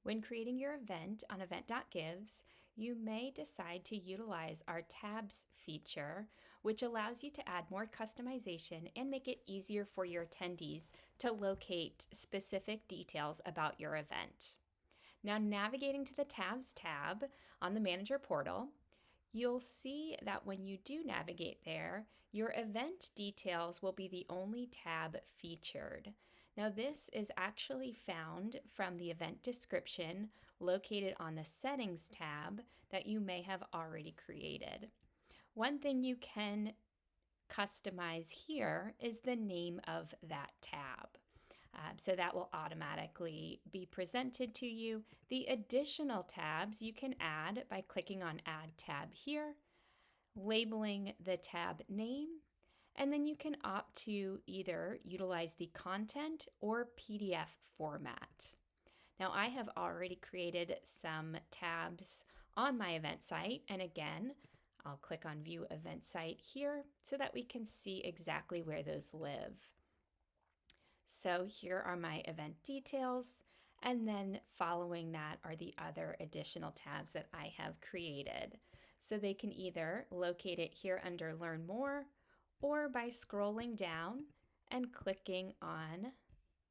When creating your event on event.gives, you may decide to utilize our tabs feature, which allows you to add more customization and make it easier for your attendees to locate specific details about your event. Now, navigating to the Tabs tab on the Manager portal, you'll see that when you do navigate there, your event details will be the only tab featured. Now, this is actually found from the event description located on the Settings tab that you may have already created. One thing you can customize here is the name of that tab. So that will automatically be presented to you. The additional tabs you can add by clicking on Add Tab here, labeling the tab name, and then you can opt to either utilize the content or PDF format. Now, I have already created some tabs on my event site, and again, I'll click on View Event Site here so that we can see exactly where those live. So here are my event details, and then following that are the other additional tabs that I have created. So they can either locate it here under Learn More, or by scrolling down and clicking on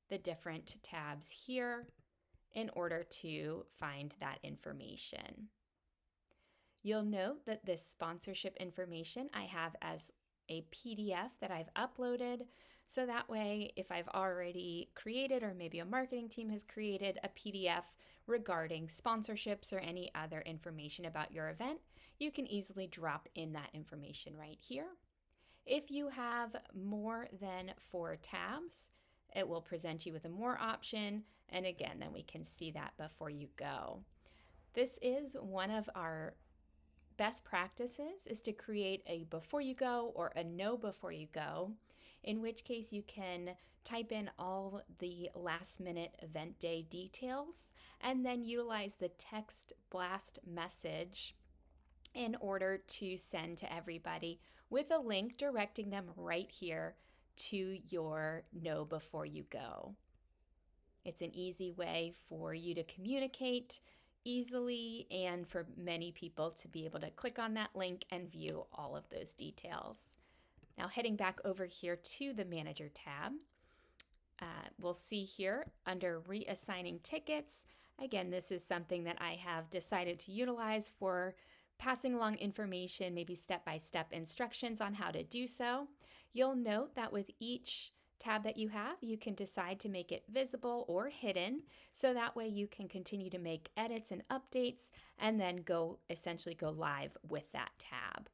the different tabs here in order to find that information. You'll note that this sponsorship information I have as a PDF that I've uploaded. So that way, if I've already created, or maybe a marketing team has created a PDF regarding sponsorships or any other information about your event, you can easily drop in that information right here. If you have more than 4 tabs, it will present you with a More option. And again, then we can see that before you go. This is one of our best practices, is to create a before you go or a no before you go, in which case you can type in all the last minute event day details and then utilize the text blast message in order to send to everybody with a link directing them right here to your know before you go. It's an easy way for you to communicate easily and for many people to be able to click on that link and view all of those details. Now, heading back over here to the Manager tab, we'll see here under reassigning tickets. Again, this is something that I have decided to utilize for passing along information, maybe step-by-step instructions on how to do so. You'll note that with each tab that you have, you can decide to make it visible or hidden, so that way you can continue to make edits and updates and then essentially go live with that tab.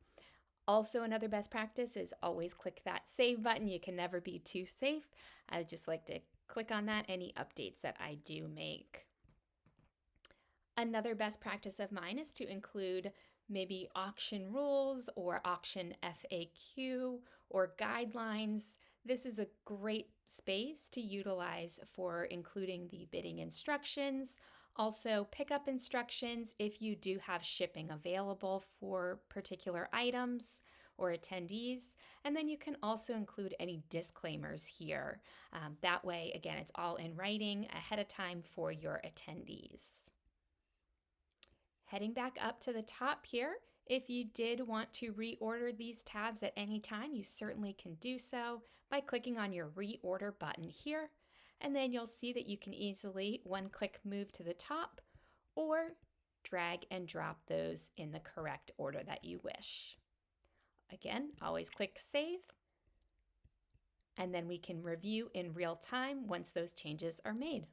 Also, another best practice is always click that save button. You can never be too safe. I just like to click on that any updates that I do make. Another best practice of mine is to include maybe auction rules or auction FAQ or guidelines. This is a great space to utilize for including the bidding instructions, also pickup instructions if you do have shipping available for particular items or attendees. And then you can also include any disclaimers here. That way, again, it's all in writing ahead of time for your attendees. Heading back up to the top here, if you did want to reorder these tabs at any time, you certainly can do so by clicking on your reorder button here. And then you'll see that you can easily one-click move to the top or drag and drop those in the correct order that you wish. Again, always click save, and then we can review in real time once those changes are made.